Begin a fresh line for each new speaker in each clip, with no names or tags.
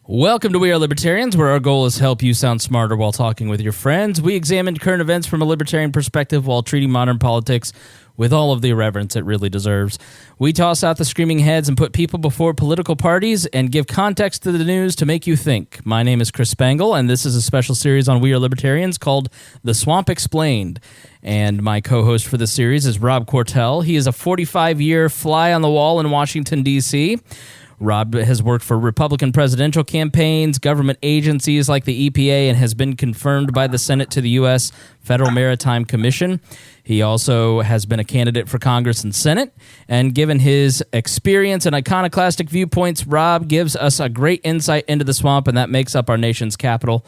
Welcome to We Are Libertarians, where our goal is to help you sound smarter while talking with your friends. We examine current events from a libertarian perspective while treating modern politics with all of the irreverence it really deserves. We toss out the screaming heads and put people before political parties and give context to the news to make you think. My name is Chris Spangle, and this is a special series on We Are Libertarians called The Swamp Explained. And my co-host for this series is Rob Quartel. He is a 45-year fly on the wall in Washington, D.C., Rob has worked for Republican presidential campaigns, government agencies like the EPA, and has been confirmed by the Senate to the U.S. Federal Maritime Commission. He also has been a candidate for Congress and Senate, and given his experience and iconoclastic viewpoints, Rob gives us a great insight into the swamp, and that makes up our nation's capital.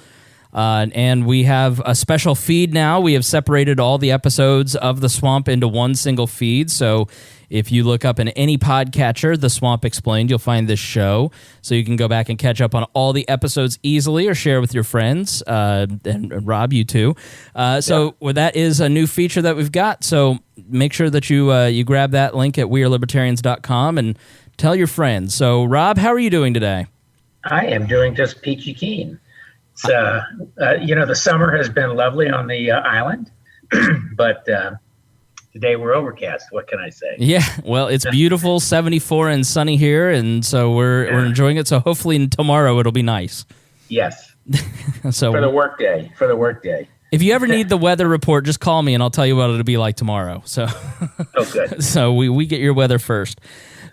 And we have a special feed now. We have separated all the episodes of The Swamp into one single feed. So if you look up in any podcatcher, The Swamp Explained, you'll find this show. So you can go back and catch up on all the episodes easily or share with your friends. And Rob, you too. So that is a new feature that we've got. So make sure that you grab that link at wearelibertarians.com and tell your friends. So Rob, how are you doing today?
I am doing just peachy keen. So, the summer has been lovely on the island, but today we're overcast. What can I say?
Yeah, well, it's beautiful, 74 and sunny here, and so we're enjoying it. So hopefully tomorrow it'll be nice.
Yes.
So
for the work day.
If you ever need the weather report, just call me and I'll tell you what it'll be like tomorrow. So,
good.
So we get your weather first.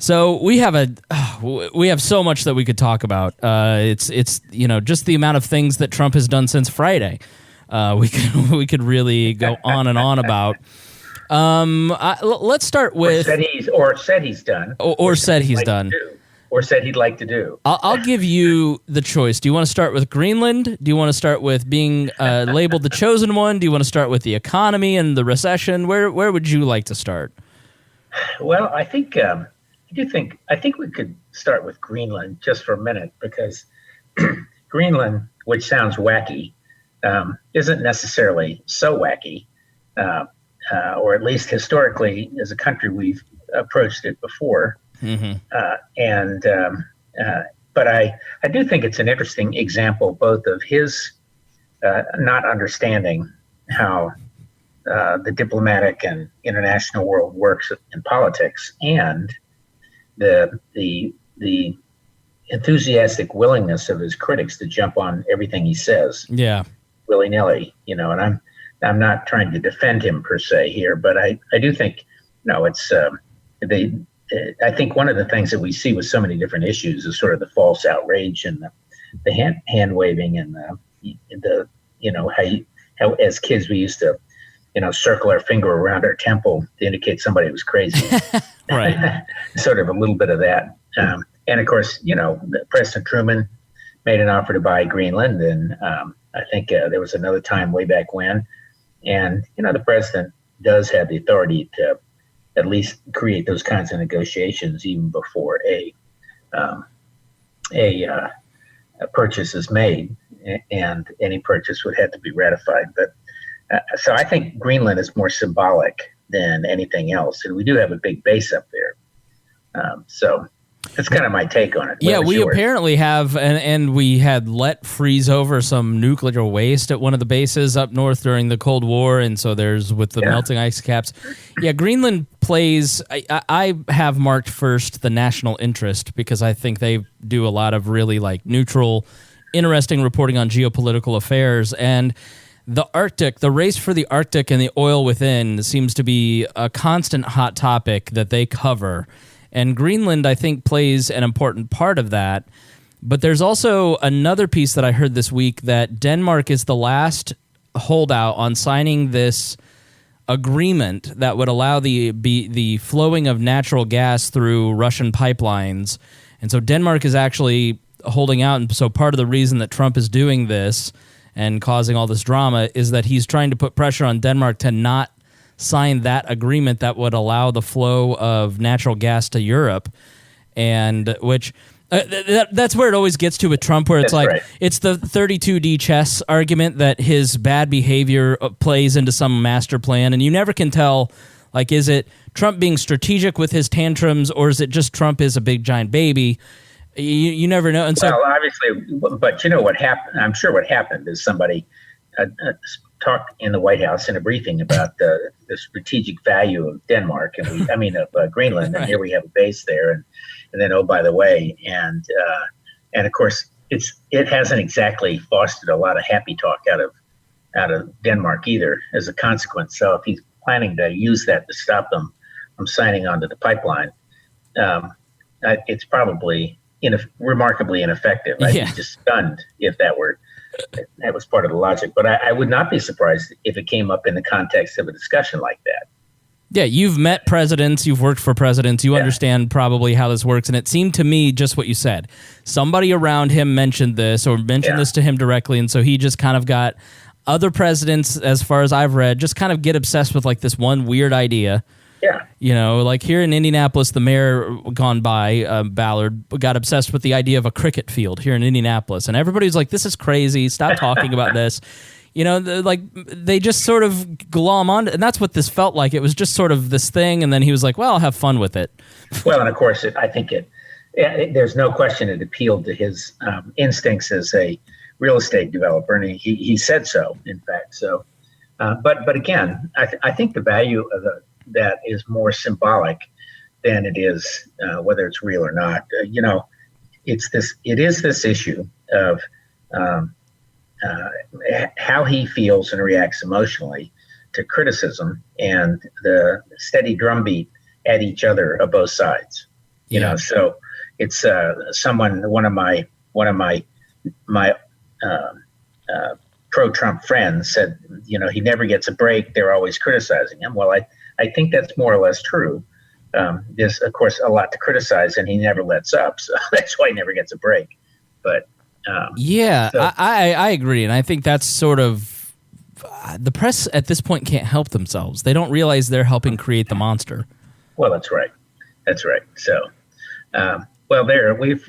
So we have so much that we could talk about. It's just the amount of things that Trump has done since Friday. We could really go on and on about. Let's start with
said he's done,
or said he's done,
or said he'd like to do.
I'll give you the choice. Do you want to start with Greenland? Do you want to start with being labeled the chosen one? Do you want to start with the economy and the recession? Where would you like to start?
Well, I think we could start with Greenland just for a minute, because Greenland, which sounds wacky, isn't necessarily so wacky, or at least historically, as a country, we've approached it before. Mm-hmm. But I do think it's an interesting example, both of his not understanding how the diplomatic and international world works in politics, and the enthusiastic willingness of his critics to jump on everything he says, willy-nilly, and I'm not trying to defend him per se here, but I do think it's I think one of the things that we see with so many different issues is sort of the false outrage and the hand waving and the how as kids we used to circle our finger around our temple to indicate somebody was crazy.
Right.
Sort of a little bit of that. And of course, President Truman made an offer to buy Greenland. And I think there was another time way back when. And, the president does have the authority to at least create those kinds of negotiations even before a purchase is made. And any purchase would have to be ratified. But so I think Greenland is more symbolic than anything else. And we do have a big base up there. So that's kind of my take on it.
Yeah, we apparently have, and we had let freeze over some nuclear waste at one of the bases up north during the Cold War. And so there's with the melting ice caps. Yeah, Greenland plays, I have marked first the national interest, because I think they do a lot of really neutral, interesting reporting on geopolitical affairs. And the Arctic, the race for the Arctic and the oil within seems to be a constant hot topic that they cover. And Greenland, I think, plays an important part of that. But there's also another piece that I heard this week that Denmark is the last holdout on signing this agreement that would allow the flowing of natural gas through Russian pipelines. And so Denmark is actually holding out. And so part of the reason that Trump is doing this and causing all this drama is that he's trying to put pressure on Denmark to not sign that agreement that would allow the flow of natural gas to Europe, and which that's where it always gets to with Trump, where it's it's the 32D chess argument that his bad behavior plays into some master plan, and you never can tell, is it Trump being strategic with his tantrums, or is it just Trump is a big giant baby? You never know. And so,
well, obviously, but you know what happened? I'm sure what happened is somebody talked in the White House in a briefing about the strategic value of Denmark and of Greenland, and here we have a base there, and then oh, by the way, and of course it hasn't exactly fostered a lot of happy talk out of Denmark either as a consequence. So if he's planning to use that to stop them from signing onto the pipeline, it's probably remarkably ineffective. I'd be just stunned if that was part of the logic. But I would not be surprised if it came up in the context of a discussion like that.
Yeah, you've met presidents, you've worked for presidents, you understand probably how this works. And it seemed to me just what you said. Somebody around him mentioned this or mentioned this to him directly, and so he just kind of got other presidents, as far as I've read, just kind of get obsessed with like this one weird idea. Yeah. Like here in Indianapolis, the mayor gone by, Ballard, got obsessed with the idea of a cricket field here in Indianapolis. And everybody's like, this is crazy. Stop talking about this. They just sort of glom on. And that's what this felt like. It was just sort of this thing. And then he was like, well, I'll have fun with it.
Well, and of course, I think there's no question it appealed to his instincts as a real estate developer. And he said so, in fact. So, but again, I think the value of that is more symbolic than it is whether it's real or not. It is this issue of how he feels and reacts emotionally to criticism and the steady drumbeat at each other of both sides. So it's one of my pro-Trump friends said, he never gets a break. They're always criticizing him. Well, I think that's more or less true. There's, of course, a lot to criticize, and he never lets up. So that's why he never gets a break. But
I agree. And I think that's sort of the press at this point can't help themselves. They don't realize they're helping create the monster.
Well, that's right. So,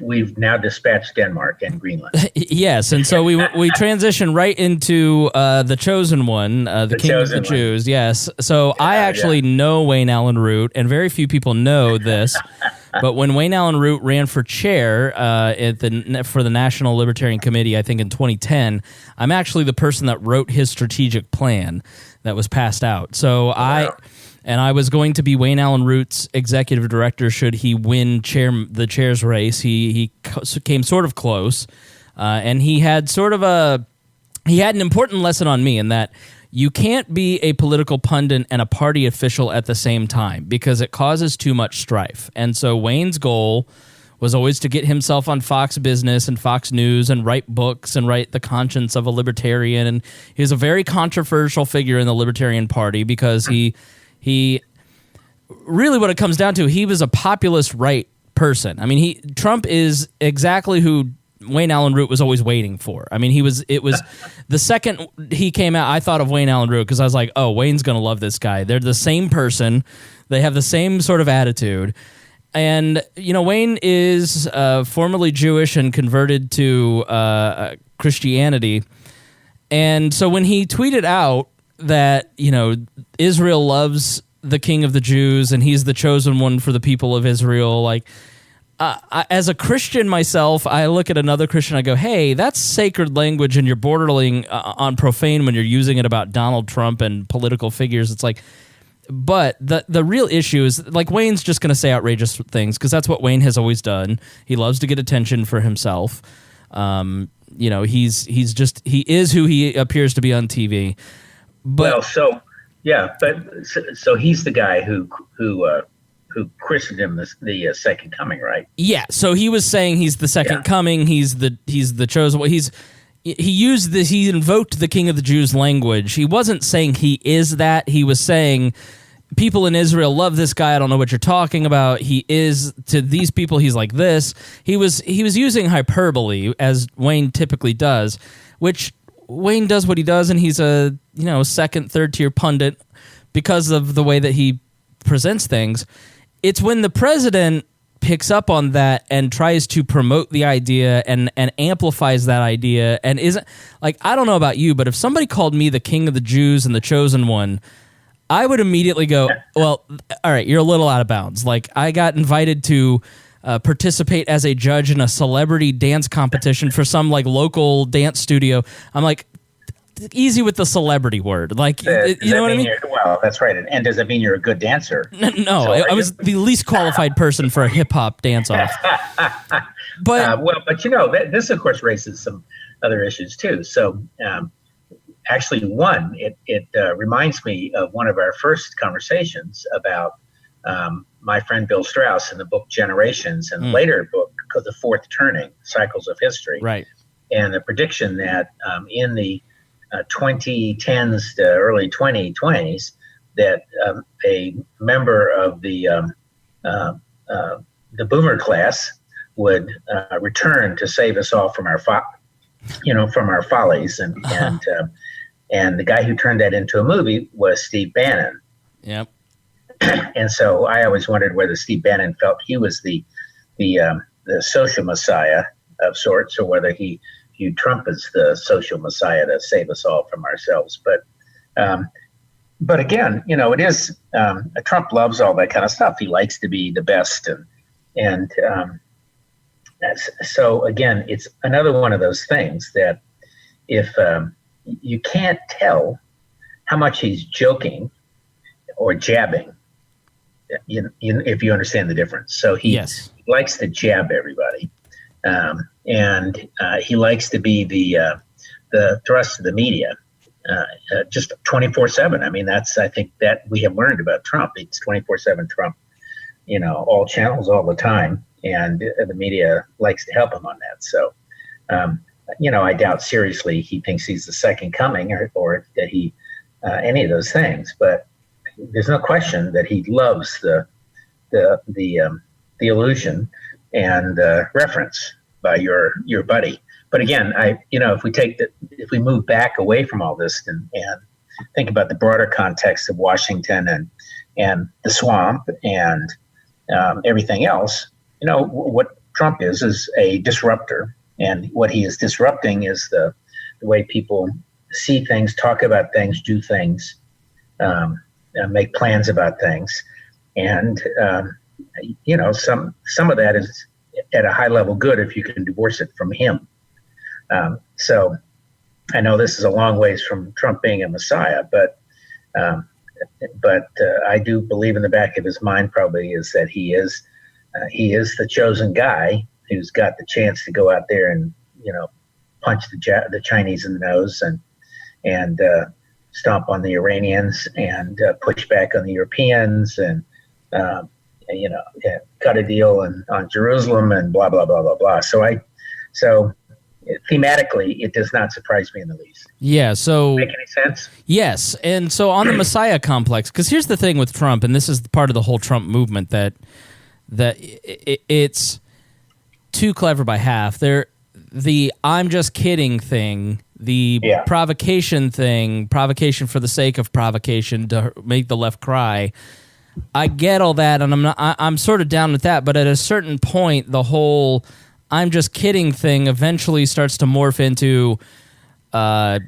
we've now dispatched Denmark and Greenland.
Yes, and so we transition right into the chosen one, the king of the Jews. Yes, so I actually know Wayne Allen Root, and very few people know this. But when Wayne Allen Root ran for chair for the National Libertarian Committee, I think in 2010, I'm actually the person that wrote his strategic plan that was passed out. So I was going to be Wayne Allen Root's executive director should he win the chair's race. He came sort of close, and he had an important lesson on me in that you can't be a political pundit and a party official at the same time because it causes too much strife. And so Wayne's goal was always to get himself on Fox Business and Fox News and write books and write the conscience of a libertarian. And he was a very controversial figure in the Libertarian Party because he really, what it comes down to, he was a populist right person. I mean, Trump is exactly who Wayne Allen Root was always waiting for. I mean, it was the second he came out, I thought of Wayne Allen Root because I was like, oh, Wayne's going to love this guy. They're the same person. They have the same sort of attitude. And, Wayne is formerly Jewish and converted to Christianity. And so when he tweeted out that, Israel loves the king of the Jews and he's the chosen one for the people of Israel, as a Christian myself, I look at another Christian, I go, hey, that's sacred language and you're bordering on profane when you're using it about Donald Trump and political figures. It's like, but the real issue is, Wayne's just going to say outrageous things because that's what Wayne has always done. He loves to get attention for himself. He is who he appears to be on TV. But so he's the guy who christened him the second coming, right? Yeah. So he was saying he's the second coming. He's the chosen one. He invoked the king of the Jews language. He wasn't saying he is that. He was saying people in Israel love this guy. I don't know what you're talking about. He is to these people. He's like this. He was using hyperbole as Wayne typically does, which Wayne does what he does, and he's a second, third tier pundit because of the way that he presents things. It's when the president picks up on that and tries to promote the idea and amplifies that idea and isn't I don't know about you, but if somebody called me the king of the Jews and the chosen one, I would immediately go, well, all right, you're a little out of bounds. I got invited to participate as a judge in a celebrity dance competition for some like local dance studio. I'm like, easy with the celebrity word. Like, you know what I mean?
Well, that's right. And does it mean you're a good dancer?
No, so I was the least qualified person for a hip hop dance off. But
this of course raises some other issues too. So actually, it reminds me of one of our first conversations about my friend Bill Strauss in the book Generations, and later book called The Fourth Turning: Cycles of History.
Right.
And the prediction that in the 2010s to early 2020s, that a member of the boomer class would return to save us all from our follies, and the guy who turned that into a movie was Steve Bannon.
Yep.
And so I always wondered whether Steve Bannon felt he was the social messiah of sorts, or whether he viewed Trump as the social messiah to save us all from ourselves. But again, it is Trump loves all that kind of stuff. He likes to be the best, and so again, it's another one of those things that if you can't tell how much he's joking or jabbing, if you understand the difference. So he likes to jab everybody. And he likes to be the thrust of the media, just 24/7. I mean, I think that we have learned about Trump. It's 24/7 Trump, all channels all the time, and the media likes to help him on that. So, I doubt seriously he thinks he's the second coming, or that he any of those things. But there's no question that he loves the illusion and reference by your buddy. But again, if we move back away from all this and think about the broader context of Washington and the swamp and everything else, what Trump is a disruptor, and what he is disrupting is the way people see things, talk about things, do things, make plans about things, and some of that is at a high level good if you can divorce it from him. So I know this is a long ways from Trump being a messiah, but I do believe in the back of his mind probably is that he is the chosen guy who's got the chance to go out there and punch the Chinese in the nose and stomp on the Iranians and push back on the Europeans and cut a deal on Jerusalem and blah blah blah blah blah. So thematically, it does not surprise me in the least.
Yeah. So
make any sense?
Yes. And so on the Messiah complex, because here's the thing with Trump, and this is part of the whole Trump movement that it's too clever by half. The I'm just kidding thing, the provocation thing, provocation for the sake of provocation to make the left cry. I get all that, and I'm sort of down with that. But at a certain point, the whole I'm just kidding thing eventually starts to morph into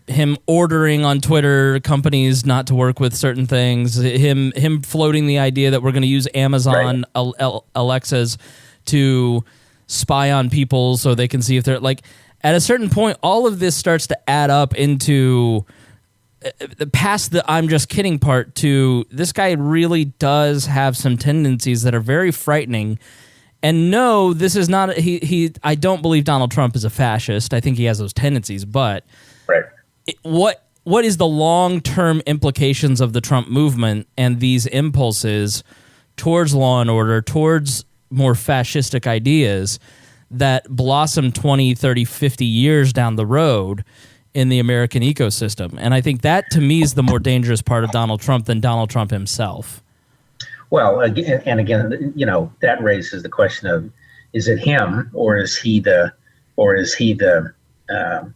him ordering on Twitter companies not to work with certain things, him floating the idea that we're going to use Amazon Alexas to spy on people so they can see if they're like. At a certain point, all of this starts to add up into past the I'm just kidding part to this guy really does have some tendencies that are very frightening. And no, this is not I don't believe Donald Trump is a fascist. I think he has those tendencies, but what is the long-term implications of the Trump movement and these impulses towards law and order, towards more fascistic ideas that blossom 20, 30, 50 years down the road in the American ecosystem? And I think that, to me, is the more dangerous part of Donald Trump than Donald Trump himself.
Well, again, that raises the question of, is it him or is he the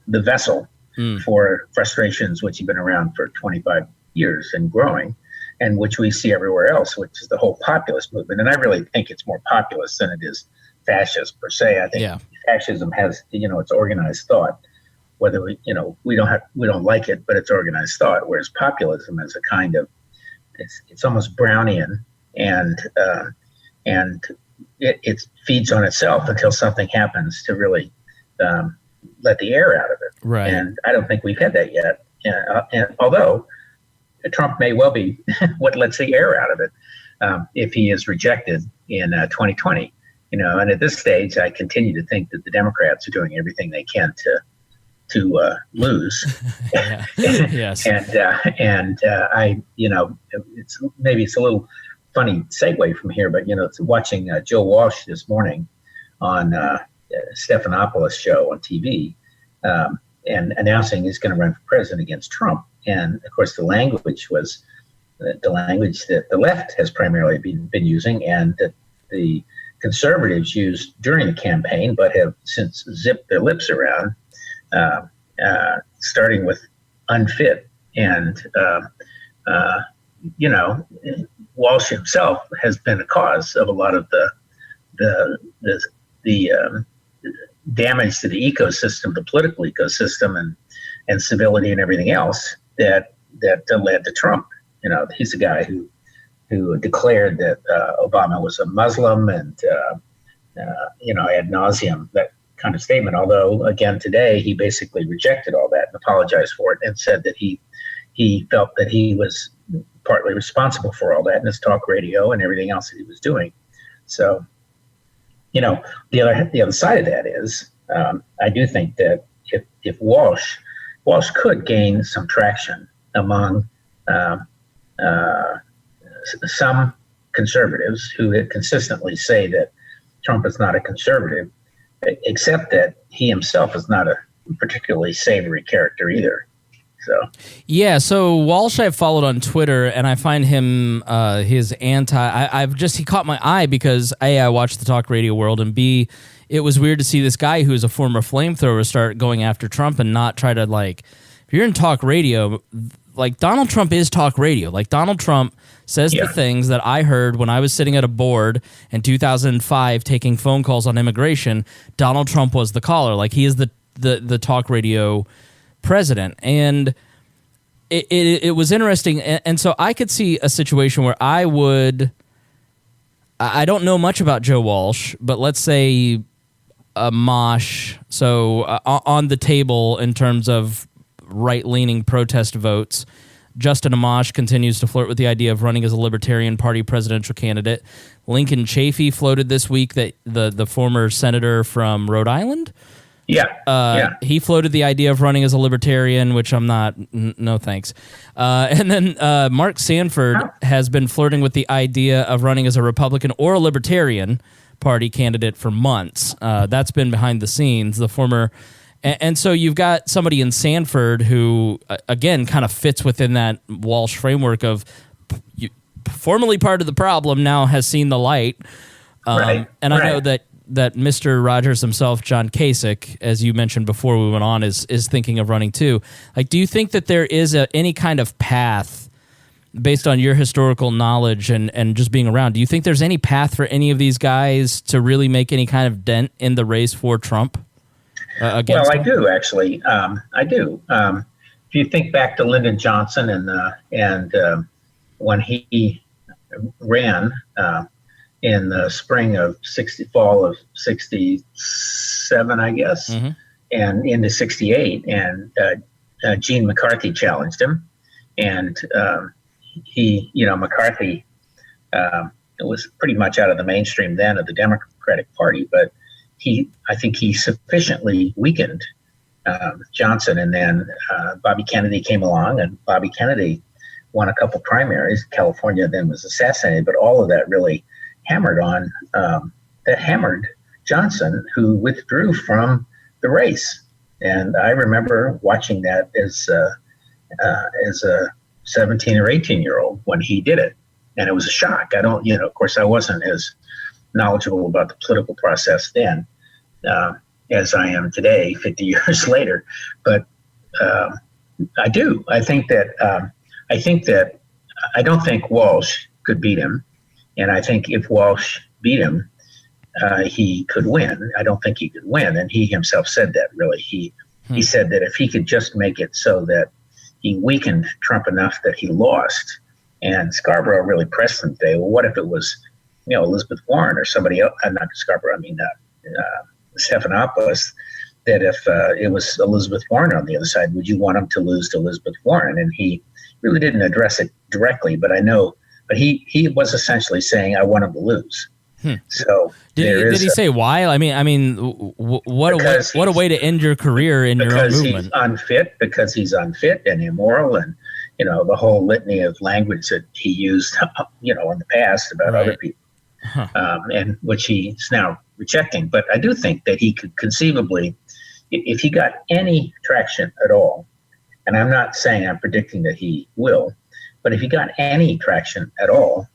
vessel for frustrations which have been around for 25 years and growing, and which we see everywhere else, which is the whole populist movement. And I really think it's more populist than it is fascist per se. I think fascism has, it's organized thought, whether we don't like it, but it's organized thought. Whereas populism is a kind of, it's almost Brownian, and it feeds on itself until something happens to really let the air out of it.
Right.
And I don't think we've had that yet. And although Trump may well be what lets the air out of it if he is rejected in 2020. And at this stage, I continue to think that the Democrats are doing everything they can to lose.
Yes.
And I, it's a little funny segue from here, but watching Joe Walsh this morning on Stephanopoulos' show on TV, and announcing he's going to run for president against Trump. And of course, the language was the language that the left has primarily been using, and that the conservatives used during the campaign, but have since zipped their lips around, starting with unfit. And, Walsh himself has been a cause of a lot of the damage to the ecosystem, the political ecosystem, and civility and everything else that led to Trump. He's a guy who declared that Obama was a Muslim, and ad nauseum, that kind of statement. Although again today he basically rejected all that and apologized for it, and said that he felt that he was partly responsible for all that in his talk radio and everything else that he was doing. So, the other side of that is, I do think that if Walsh could gain some traction among some conservatives who consistently say that Trump is not a conservative, except that he himself is not a particularly savory character either. So
Walsh I've followed on Twitter, and I find him his he caught my eye because A, I watched the talk radio world, and B, it was weird to see this guy who is a former flamethrower start going after Trump and not try to, like, if you're in talk radio, like, Donald Trump is talk radio. Like, Donald Trump says the things that I heard when I was sitting at a board in 2005 taking phone calls on immigration. Donald Trump was the caller. Like, he is the talk radio president. And it was interesting. And so I could see a situation where I don't know much about Joe Walsh, but let's say a mosh, so on the table in terms of right-leaning protest votes, Justin Amash continues to flirt with the idea of running as a Libertarian Party presidential candidate. Lincoln Chafee floated this week, that the former senator from Rhode Island. He floated the idea of running as a Libertarian, which I'm not. No thanks. And then Mark Sanford has been flirting with the idea of running as a Republican or a Libertarian Party candidate for months. That's been behind the scenes. The former. And so you've got somebody in Sanford who, again, kind of fits within that Walsh framework of formerly part of the problem, now has seen the light. I know that Mr. Rogers himself, John Kasich, as you mentioned before we went on, is thinking of running too. Like, do you think that there is any kind of path, based on your historical knowledge and just being around, do you think there's any path for any of these guys to really make any kind of dent in the race for Trump?
Well, I do actually. I do. If you think back to Lyndon Johnson and when he ran in the spring of fall of 67, I guess, and into 68, and Gene McCarthy challenged him, and McCarthy was pretty much out of the mainstream then of the Democratic Party, but I think he sufficiently weakened Johnson, and then Bobby Kennedy came along, and Bobby Kennedy won a couple primaries. California then was assassinated, but all of that really hammered Johnson, who withdrew from the race. And I remember watching that as a 17 or 18-year-old when he did it, and it was a shock. Of course, I wasn't as knowledgeable about the political process then as I am today, 50 years later. But I do. I think that I don't think Walsh could beat him, and I think if Walsh beat him, he could win. I don't think he could win, and he himself said that. Really, he said that if he could just make it so that he weakened Trump enough that he lost, and Scarborough really pressed him today. Well, what if it was Elizabeth Warren or somebody else, not Scarborough, Stephanopoulos, that if it was Elizabeth Warren on the other side, would you want him to lose to Elizabeth Warren? And he really didn't address it directly, but he was essentially saying, I want him to lose. So
did he say why? What a way to end your career in your own movement.
Because he's unfit and immoral, and the whole litany of language that he used in the past about other people, and which he's now rejecting. But I do think that he could conceivably, if he got any traction at all, and I'm not saying I'm predicting that he will, but if he got any traction at all,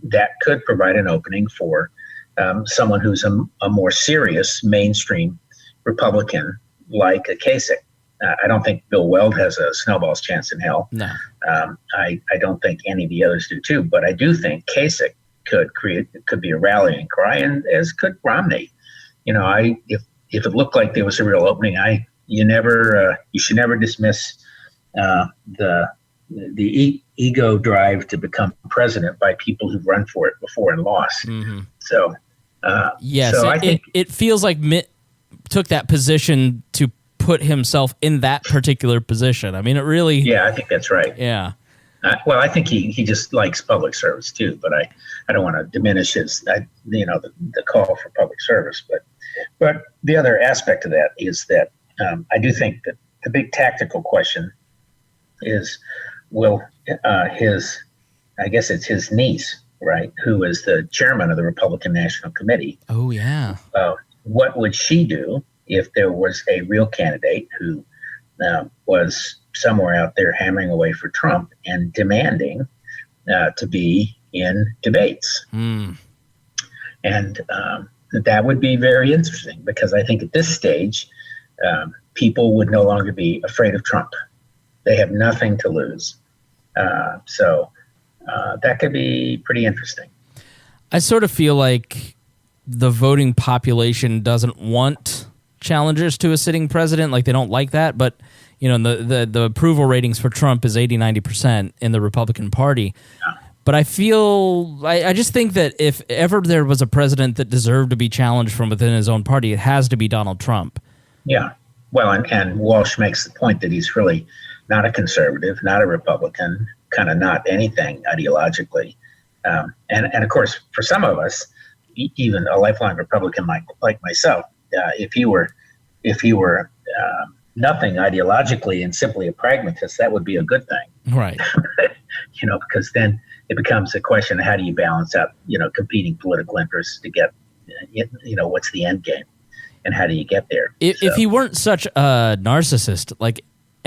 that could provide an opening for someone who's a more serious mainstream Republican like a Kasich. I don't think Bill Weld has a snowball's chance in hell.
No.
I don't think any of the others do too, but I do think Kasich could be a rallying cry, and as could Romney. If it looked like there was a real opening, you should never dismiss the ego drive to become president by people who've run for it before and lost.
Mm-hmm.
So,
yes,
so I think
it feels like Mitt took that position to put himself in that particular position. It really.
Yeah, I think that's right.
Yeah.
Well, I think he just likes public service too, but I don't want to diminish the call for public service. But the other aspect of that is that I do think that the big tactical question is, will I guess it's his niece, right, who is the chairman of the Republican National Committee.
Oh, yeah.
What would she do if there was a real candidate who was somewhere out there hammering away for Trump and demanding to be in debates?
Mm.
And that would be very interesting, because I think at this stage, people would no longer be afraid of Trump. They have nothing to lose. So that could be pretty interesting.
I sort of feel like the voting population doesn't want challengers to a sitting president. Like, they don't like that. But, the approval ratings for Trump is 80-90% in the Republican Party.
Yeah.
But I just think that if ever there was a president that deserved to be challenged from within his own party, it has to be Donald Trump.
Yeah. Well, and Walsh makes the point that he's really not a conservative, not a Republican, kind of not anything ideologically. And of course, for some of us, even a lifelong Republican like myself, if he were nothing ideologically and simply a pragmatist, that would be a good thing.
Right.
Because then it becomes a question of how do you balance out, competing political interests to get, what's the end game and how do you get there?
If he weren't such a narcissist,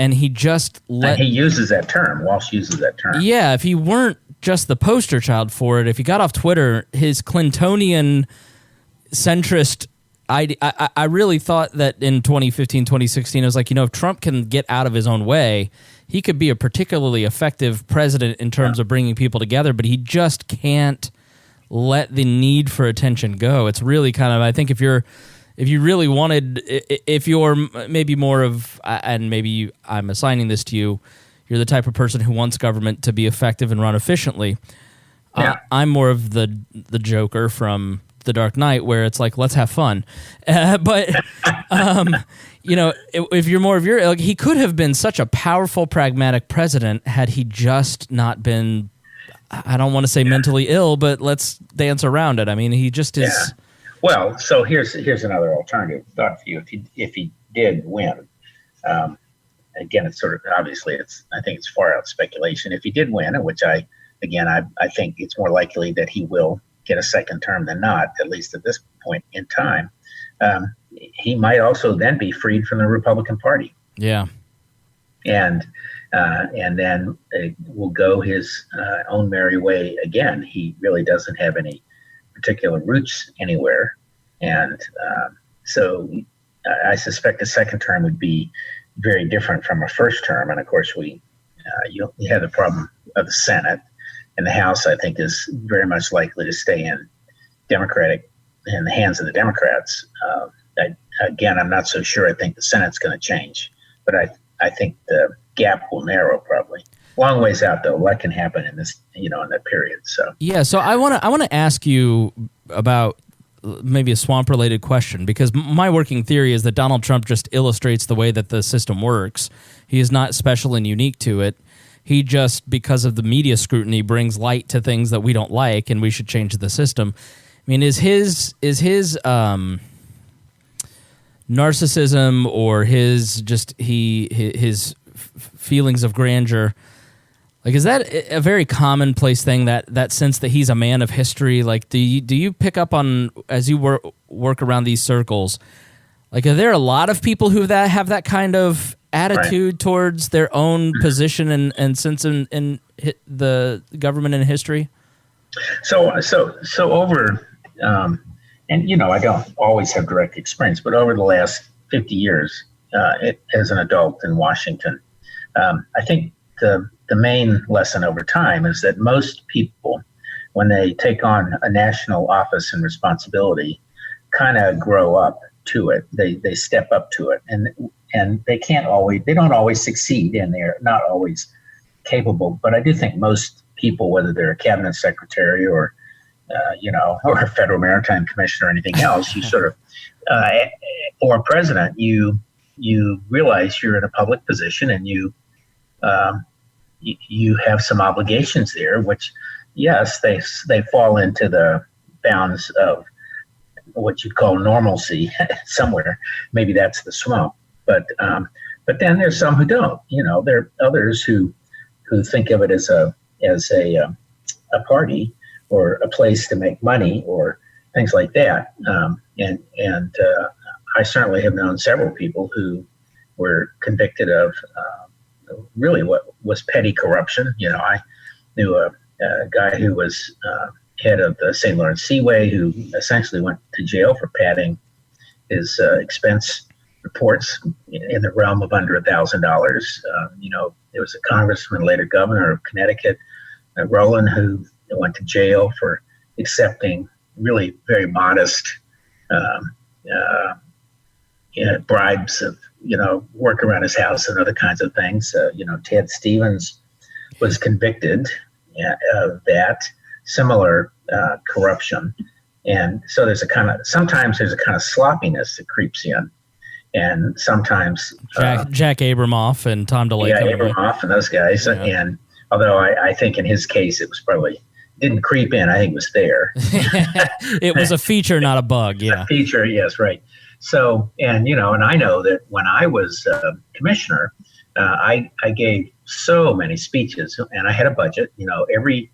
and he just
and he uses that term. Walsh uses that term.
Yeah, if he weren't just the poster child for it, if he got off Twitter, his Clintonian centrist, I really thought that in 2015, 2016, it was like, if Trump can get out of his own way, he could be a particularly effective president in terms of bringing people together, but he just can't let the need for attention go. It's really kind of, I think if you're maybe more of, and maybe I'm assigning this to you, you're the type of person who wants government to be effective and run efficiently.
Yeah.
I'm more of the Joker from The Dark Knight, where it's like, let's have fun. But if you're more of your ilk, he could have been such a powerful, pragmatic president had he just not been, I don't want to say mentally ill, but let's dance around it. He just is.
Yeah. Well, so here's another alternative thought for you. If he did win, again, it's sort of obviously I think it's far out speculation. If he did win, which I think it's more likely that he will get a second term than not, at least at this point in time, he might also then be freed from the Republican Party.
Yeah,
and then will go his own merry way again. He really doesn't have any particular roots anywhere, and so I suspect a second term would be very different from a first term. And of course, you have the problem of the Senate, and the House, I think, is very much likely to stay in the hands of the Democrats. Again, I'm not so sure. I think the Senate's going to change, but I think the gap will narrow probably. long ways out, though. What can happen in this, in that period? So
yeah. So I want to ask you about maybe a swamp-related question, because my working theory is that Donald Trump just illustrates the way that the system works. He is not special and unique to it. He just, because of the media scrutiny, brings light to things that we don't like, and we should change the system. I mean, is his narcissism or his feelings of grandeur, like, is that a very commonplace thing, that sense that he's a man of history? Like, do you pick up on, as you work around these circles, like, are there a lot of people who have that kind of attitude towards their own position and sense in the government and history?
So over, and I don't always have direct experience, but over the last 50 years, as an adult in Washington, I think the main lesson over time is that most people, when they take on a national office and responsibility, kind of grow up to it. They step up to it, and they don't always succeed, and they're not always capable. But I do think most people, whether they're a cabinet secretary or or a federal maritime commissioner or anything else, you sort of, or a president, you realize you're in a public position, and you have some obligations there, which, yes, they fall into the bounds of what you'd call normalcy somewhere. Maybe that's the swamp. But then there's some who don't. There are others who think of it as a party or a place to make money or things like that. And I certainly have known several people who were convicted of really what was petty corruption. I knew a guy who was head of the St. Lawrence Seaway, who essentially went to jail for padding his expense reports in the realm of under $1,000. There was a congressman, later governor of Connecticut, Rowland, who went to jail for accepting really very modest bribes of, work around his house and other kinds of things. Ted Stevens was convicted of that, similar corruption. And so sometimes there's a kind of sloppiness that creeps in. And sometimes
Jack Abramoff and Tom DeLay.
Yeah, Abramoff and those guys. Yeah. And although I think in his case it was probably didn't creep in, I think it was there.
It was a feature, not a bug. Yeah,
a feature. Yes, right. So, and I know that when I was commissioner, I gave so many speeches, and I had a budget. Every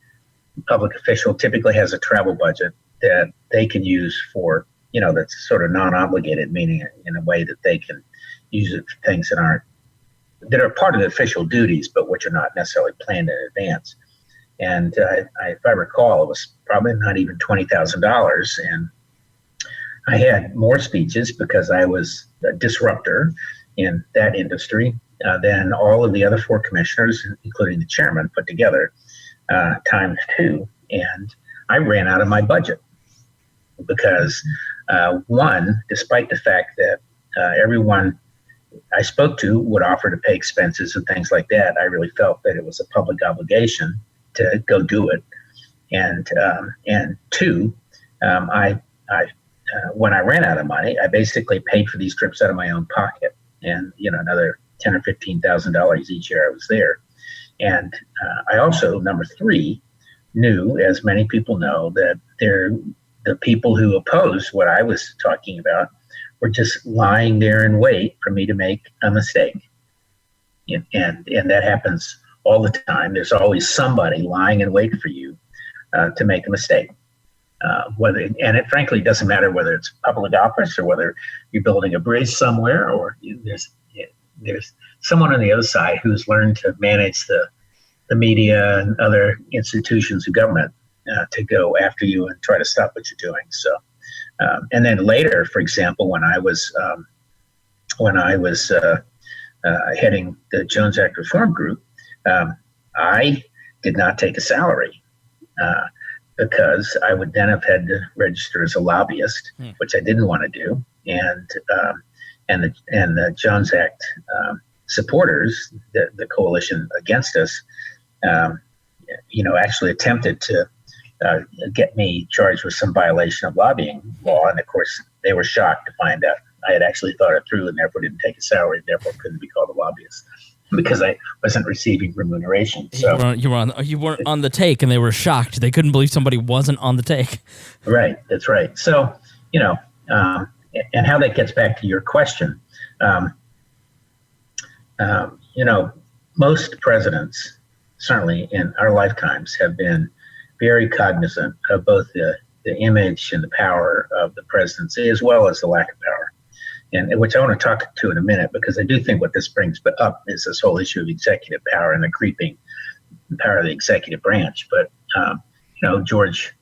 public official typically has a travel budget that they can use for, that's sort of non-obligated, meaning in a way that they can use it for things that are part of the official duties, but which are not necessarily planned in advance. And if I recall, it was probably not even $20,000. And I had more speeches because I was a disruptor in that industry than all of the other four commissioners, including the chairman, put together times two. And I ran out of my budget because, one, despite the fact that everyone I spoke to would offer to pay expenses and things like that, I really felt that it was a public obligation to go do it. And two, when I ran out of money, I basically paid for these trips out of my own pocket, and another $10,000 or $15,000 each year I was there. And I also, number three, knew, as many people know, that the people who opposed what I was talking about were just lying there in wait for me to make a mistake. And that happens all the time. There's always somebody lying in wait for you to make a mistake. And it frankly doesn't matter whether it's public office or whether you're building a bridge somewhere, or there's someone on the other side who's learned to manage the media and other institutions of government to go after you and try to stop what you're doing. So, and then later, for example, when I was heading the Jones Act Reform Group, I did not take a salary because I would then have had to register as a lobbyist, which I didn't want to do, and the Jones Act supporters, the coalition against us, actually attempted to get me charged with some violation of lobbying law. And of course, they were shocked to find out I had actually thought it through and therefore didn't take a salary, therefore couldn't be called a lobbyist because I wasn't receiving remuneration. So
you weren't on the take, and they were shocked. They couldn't believe somebody wasn't on the take.
Right, that's right. So, and how that gets back to your question, most presidents, certainly in our lifetimes, have been very cognizant of both the image and the power of the presidency as well as the lack of power, and which I want to talk to in a minute, because I do think what this brings up is this whole issue of executive power and the creeping power of the executive branch. But, George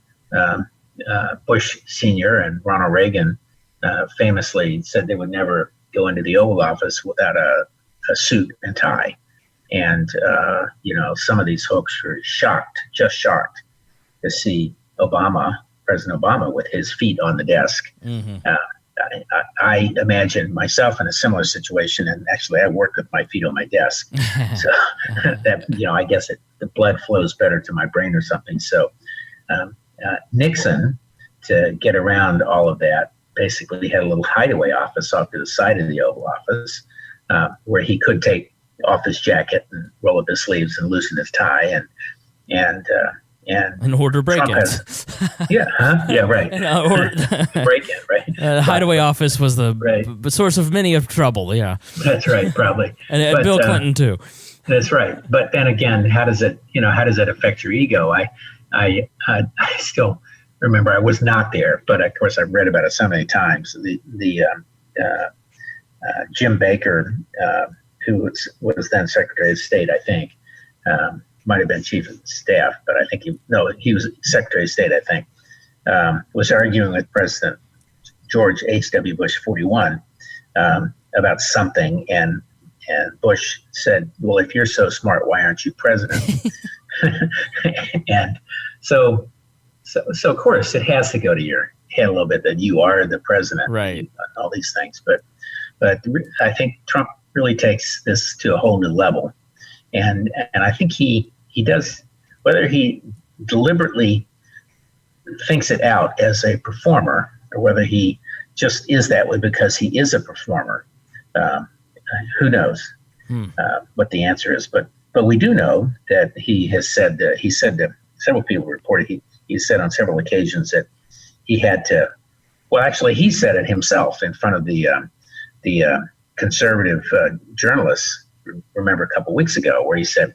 Bush Sr. and Ronald Reagan famously said they would never go into the Oval Office without a suit and tie. And, some of these folks were shocked to see President Obama, with his feet on the desk. Mm-hmm. I imagine myself in a similar situation, and actually I work with my feet on my desk. So that, I guess the blood flows better to my brain or something. So Nixon, to get around all of that, basically had a little hideaway office off to the side of the Oval Office where he could take off his jacket and roll up his sleeves and loosen his tie and
order break-ins.
Yeah, right. Break-in, right.
Hideaway office was the source of many of trouble. Yeah,
that's right, probably.
And Bill Clinton too.
That's right. But then again, how does it affect your ego? I still remember I was not there, but of course I've read about it so many times. Jim Baker, who was then Secretary of State, I think. Might have been chief of staff, but I think he was Secretary of State, I think, was arguing with President George H.W. Bush 41 about something. And Bush said, well, if you're so smart, why aren't you president? And so of course it has to go to your head a little bit that you are the president,
right?
And all these things. But I think Trump really takes this to a whole new level. And I think he does, whether he deliberately thinks it out as a performer or whether he just is that way because he is a performer. Who knows what the answer is? But we do know that he said to several people reported he said on several occasions that he had to. Well, actually, he said it himself in front of the conservative journalists. Remember a couple of weeks ago where he said,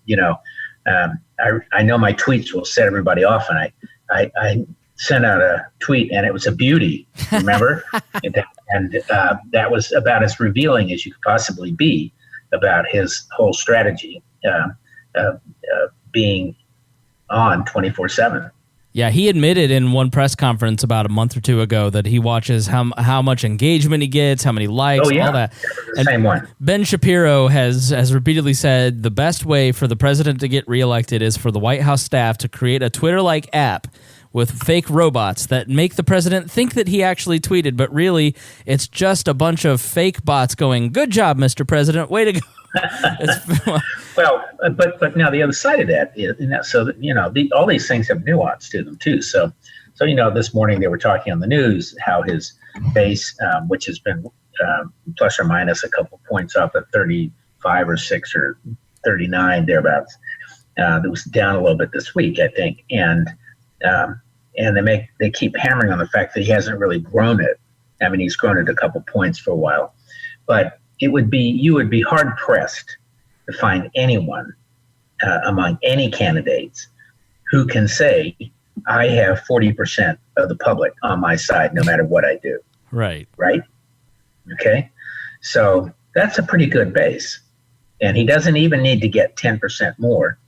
I know my tweets will set everybody off, and I sent out a tweet and it was a beauty, remember? and that was about as revealing as you could possibly be about his whole strategy being on 24/7.
Yeah, he admitted in one press conference about a month or two ago that he watches how much engagement he gets, how many likes, all that.
The same one.
Ben Shapiro has repeatedly said the best way for the president to get reelected is for the White House staff to create a Twitter-like app with fake robots that make the president think that he actually tweeted, but really it's just a bunch of fake bots going, "Good job, Mr. President, way to go."
Well, but now the other side of that is, so that, all these things have nuance to them too. So this morning they were talking on the news how his base, which has been plus or minus a couple points off at 35 or 6 or 39 thereabouts, that was down a little bit this week, I think, and they keep hammering on the fact that he hasn't really grown it. I mean, he's grown it a couple points for a while, but you would be hard pressed to find anyone among any candidates who can say, I have 40% of the public on my side, no matter what I do.
Right.
Right. Okay. So that's a pretty good base. And he doesn't even need to get 10% more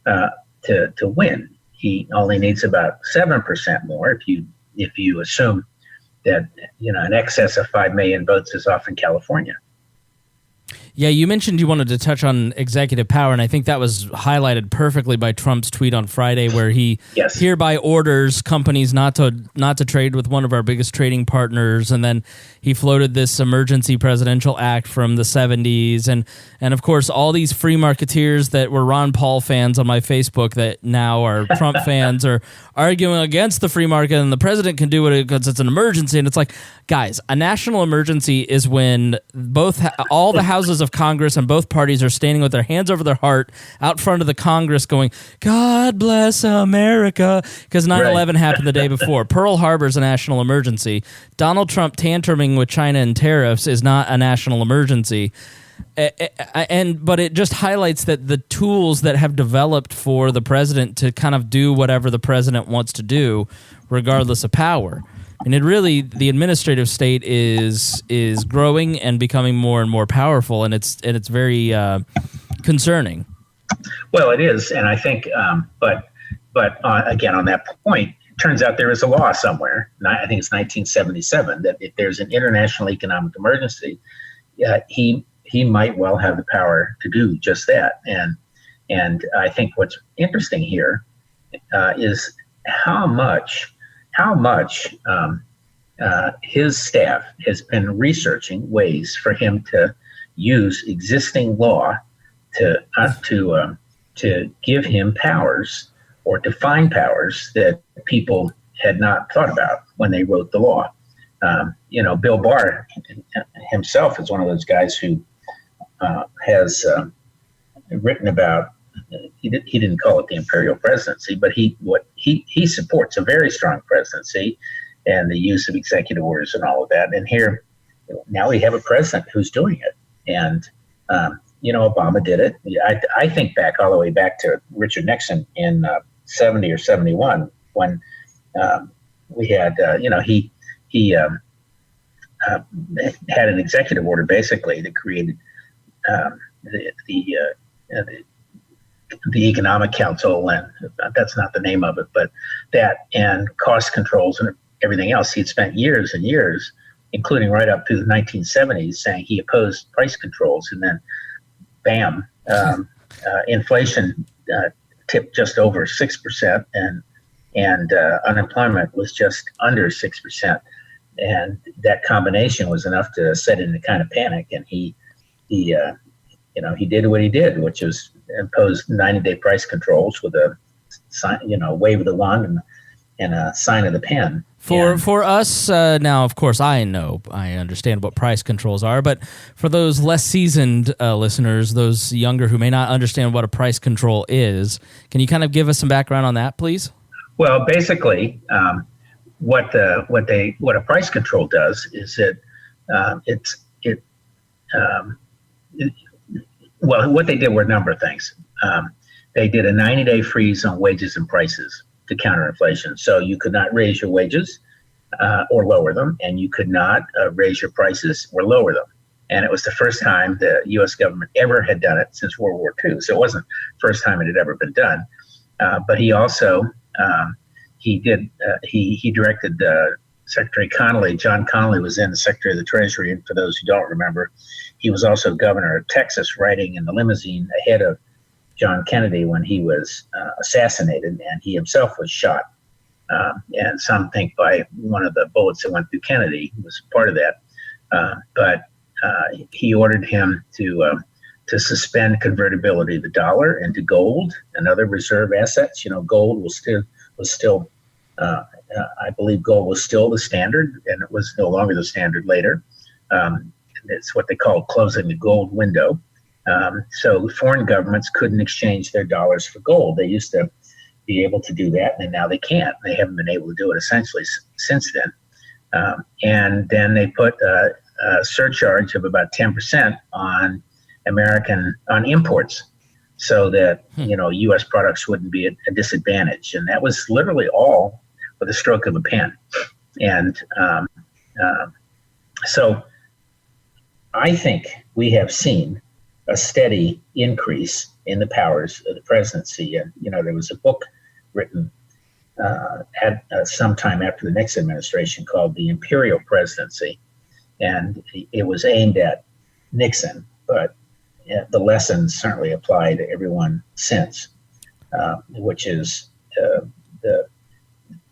to win. He only needs about 7% more if you assume that, an excess of 5 million votes is off in California.
Yeah, you mentioned you wanted to touch on executive power, and I think that was highlighted perfectly by Trump's tweet on Friday, where he hereby orders companies not to trade with one of our biggest trading partners, and then he floated this emergency presidential act from the 70s, and of course all these free marketeers that were Ron Paul fans on my Facebook that now are Trump fans are arguing against the free market, and the president can do it because it's an emergency, and it's like, guys, a national emergency is when all the houses of Congress and both parties are standing with their hands over their heart out front of the Congress going, God bless America, because 9/11 happened the day before. Pearl Harbor is a national emergency. Donald Trump tantruming with China and tariffs is not a national emergency. But it just highlights that the tools that have developed for the president to kind of do whatever the president wants to do, regardless of power. And the administrative state is growing and becoming more and more powerful, and it's very concerning.
Well, it is, and I think, but again, on that point, it turns out there is a law somewhere. I think it's 1977 that if there's an international economic emergency, he might well have the power to do just that. And I think what's interesting here is how much his staff has been researching ways for him to use existing law to give him powers or to find powers that people had not thought about when they wrote the law. Bill Barr himself is one of those guys who has written about. He didn't call it the imperial presidency, but he supports a very strong presidency and the use of executive orders and all of that. And here, now we have a president who's doing it. And, Obama did it. I think back all the way back to Richard Nixon in 70 or 71 when we had, he had an executive order basically that created the Economic Council, and that's not the name of it, but that and cost controls and everything else. He'd spent years and years, including right up to the 1970s, saying he opposed price controls, and then bam, inflation tipped just over 6%, and unemployment was just under 6%, and that combination was enough to set in a kind of panic, and he did what he did, which was impose 90-day price controls with a sign, wave of the wand and a sign of the pen.
For us now, of course, I understand what price controls are, but for those less seasoned listeners, those younger who may not understand what a price control is, can you kind of give us some background on that, please?
Well, basically, what a price control does is what they did were a number of things. They did a 90-day freeze on wages and prices to counter inflation. So you could not raise your wages or lower them, and you could not raise your prices or lower them. And it was the first time the U.S. government ever had done it since World War II. So it wasn't the first time it had ever been done. But he also he directed Secretary Connolly. John Connolly was then the Secretary of the Treasury, and for those who don't remember, he was also governor of Texas, riding in the limousine ahead of John Kennedy when he was assassinated, and he himself was shot. And some think by one of the bullets that went through Kennedy was part of that. But he ordered him to suspend convertibility of the dollar into gold and other reserve assets. Gold was still I believe gold was still the standard, and it was no longer the standard later. It's what they call closing the gold window. So foreign governments couldn't exchange their dollars for gold. They used to be able to do that, and now they can't. They haven't been able to do it essentially since then. And then they put a surcharge of about 10% on imports, so that U.S. products wouldn't be at a disadvantage. And that was literally all with a stroke of a pen. And so I think we have seen a steady increase in the powers of the presidency. And, there was a book written at some time after the Nixon administration called The Imperial Presidency. And it was aimed at Nixon, but the lessons certainly apply to everyone since, which is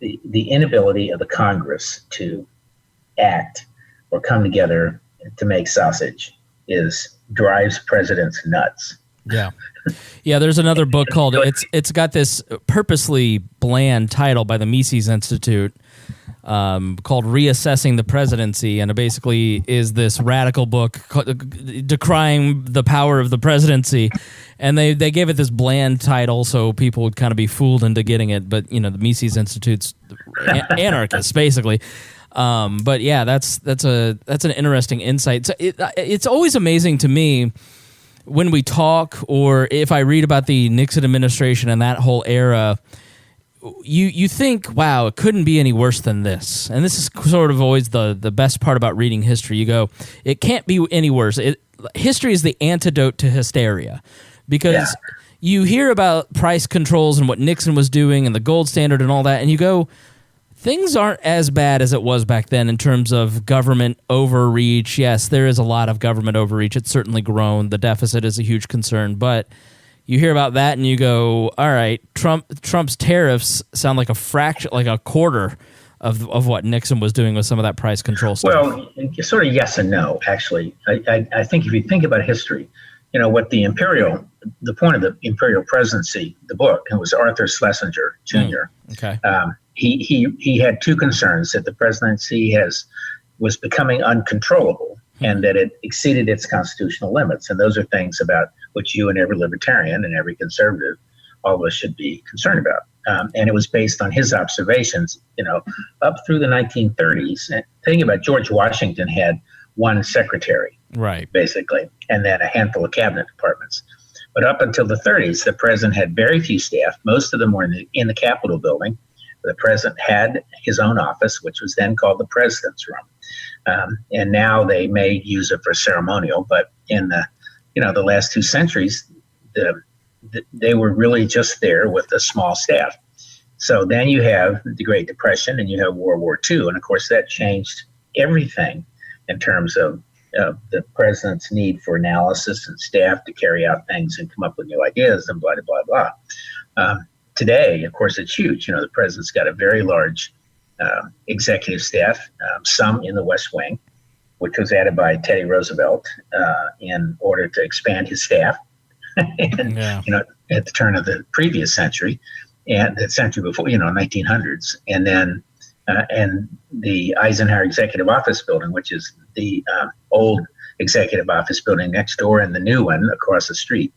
the inability of the Congress to act or come together to make sausage drives presidents nuts.
Yeah. Yeah, there's another book called it's got this purposely bland title by the Mises Institute called Reassessing the Presidency, and it basically is this radical book decrying the power of the presidency. And they gave it this bland title so people would kind of be fooled into getting it, but the Mises Institute's anarchists basically. But yeah, that's an interesting insight. So it's always amazing to me when we talk, or if I read about the Nixon administration and that whole era, you think, wow, it couldn't be any worse than this. And this is sort of always the best part about reading history. You go, it can't be any worse. History is the antidote to hysteria, because you hear about price controls and what Nixon was doing and the gold standard and all that, and you go, things aren't as bad as it was back then in terms of government overreach. Yes, there is a lot of government overreach. It's certainly grown. The deficit is a huge concern. But you hear about that and you go, all right, Trump's tariffs sound like a fraction, like a quarter of what Nixon was doing with some of that price control stuff.
Well, sort of yes and no, actually. I think if you think about history, what the point of the imperial presidency, the book, it was Arthur Schlesinger Jr.
Okay.
He had two concerns: that the presidency was becoming uncontrollable and that it exceeded its constitutional limits. And those are things about which you and every libertarian and every conservative, all of us, should be concerned about. And it was based on his observations, up through the 1930s. And think about George Washington had one secretary,
right, basically,
and then a handful of cabinet departments. But up until the 30s, the president had very few staff. Most of them were in the Capitol building. The president had his own office, which was then called the President's Room. And now they may use it for ceremonial, but in the last 2 centuries, they were really just there with a small staff. So then you have the Great Depression and you have World War II. And of course, that changed everything in terms of the president's need for analysis and staff to carry out things and come up with new ideas and blah, blah, blah. Today, of course, it's huge. The president's got a very large executive staff, some in the West Wing, which was added by Teddy Roosevelt in order to expand his staff. And, at the turn of the previous century and the century before, 1900s. And then and the Eisenhower Executive Office Building, which is the old executive office building next door, and the new one across the street,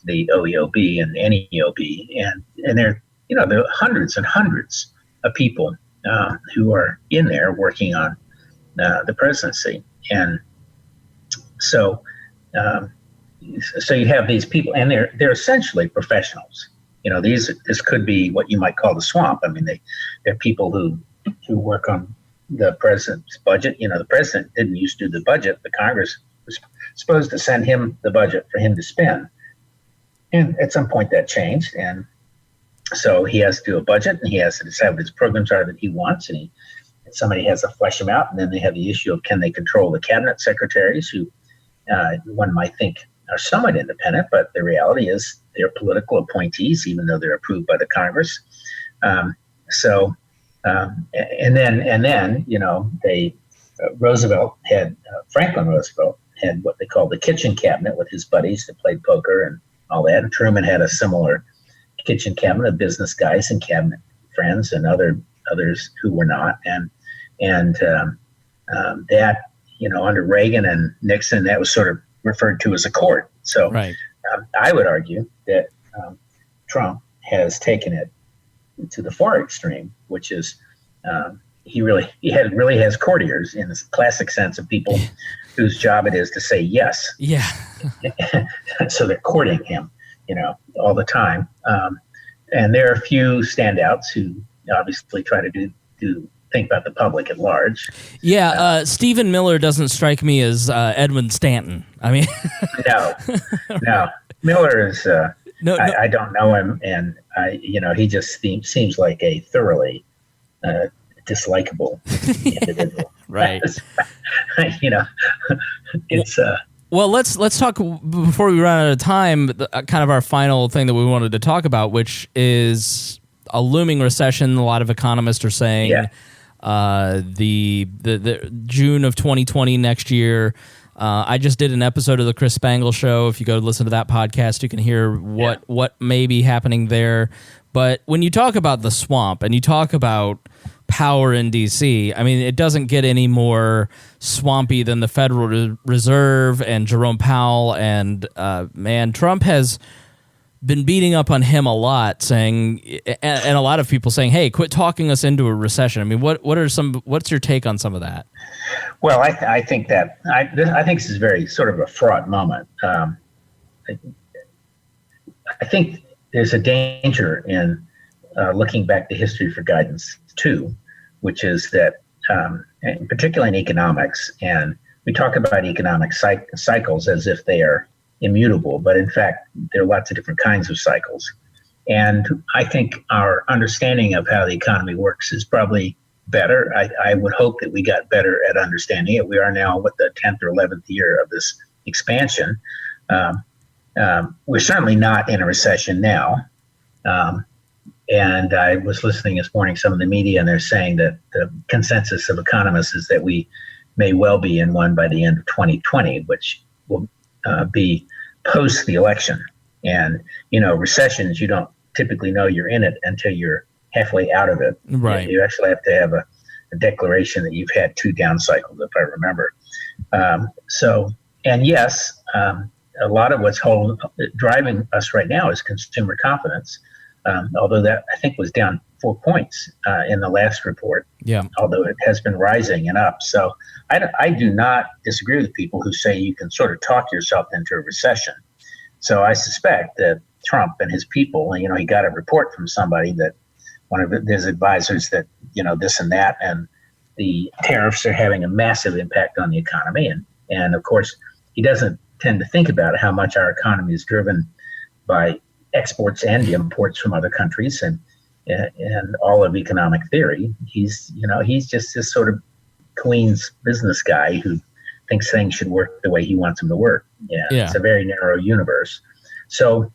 the OEOB and NEOB. And there are hundreds and hundreds of people who are in there working on the presidency. And so you have these people, and they're essentially professionals. This could be what you might call the swamp. I mean, they're people who work on the president's budget. The president didn't used to do the budget. The Congress was supposed to send him the budget for him to spend. And at some point that changed. And so he has to do a budget, and he has to decide what his programs are that he wants. And somebody has to flesh them out. And then they have the issue of, can they control the cabinet secretaries, who one might think are somewhat independent, but the reality is they're political appointees, even though they're approved by the Congress. Franklin Roosevelt had what they called the kitchen cabinet with his buddies that played poker and all that. And Truman had a similar kitchen cabinet of business guys and cabinet friends and others who were not. And that, under Reagan and Nixon, that was sort of referred to as a court. So
right.
I would argue that Trump has taken it to the far extreme, which is he really has courtiers in the classic sense of people whose job it is to say yes.
Yeah.
So they're courting him, all the time. And there are a few standouts who obviously try to think about the public at large.
Yeah, Stephen Miller doesn't strike me as Edwin Stanton. I mean,
no. Miller is. I don't know him, and he just seems like a thoroughly dislikable individual.
Right.
It's
Well, let's talk before we run out of time. Kind of our final thing that we wanted to talk about, which is a looming recession. A lot of economists are saying the June of 2020 next year. I just did an episode of the Chris Spangle Show. If you go listen to that podcast, you can hear what may be happening there. But when you talk about the swamp and you talk about power in D.C., I mean, it doesn't get any more swampy than the Federal Reserve and Jerome Powell. And man, Trump has been beating up on him a lot, saying, and a lot of people saying, "Hey, quit talking us into a recession." I mean, what's your take on some of that?
Well, I think this is very sort of a fraught moment. I think there's a danger in looking back to history for guidance too, which is that, particularly in economics, and we talk about economic cycles as if they are immutable, but in fact, there are lots of different kinds of cycles. And I think our understanding of how the economy works is probably better. I would hope that we got better at understanding it. We are now, the 10th or 11th year of this expansion. We're certainly not in a recession now. And I was listening this morning to some of the media, and they're saying that the consensus of economists is that we may well be in one by the end of 2020, which will be post the election. And, recessions, you don't typically know you're in it until you're halfway out of it.
Right.
You actually have to have a declaration that you've had 2 down cycles, if I remember. And yes, a lot of what's driving us right now is consumer confidence. Although that I think was down 4 points in the last report.
Yeah.
Although it has been rising and up. So I do not disagree with people who say you can sort of talk yourself into a recession. So I suspect that Trump and his people, he got a report from somebody that one of his advisors that, this and that, and the tariffs are having a massive impact on the economy. And of course, he doesn't tend to think about how much our economy is driven by exports and imports from other countries and all of economic theory. He's just this sort of Queen's business guy who thinks things should work the way he wants them to work. Yeah. It's a very narrow universe. So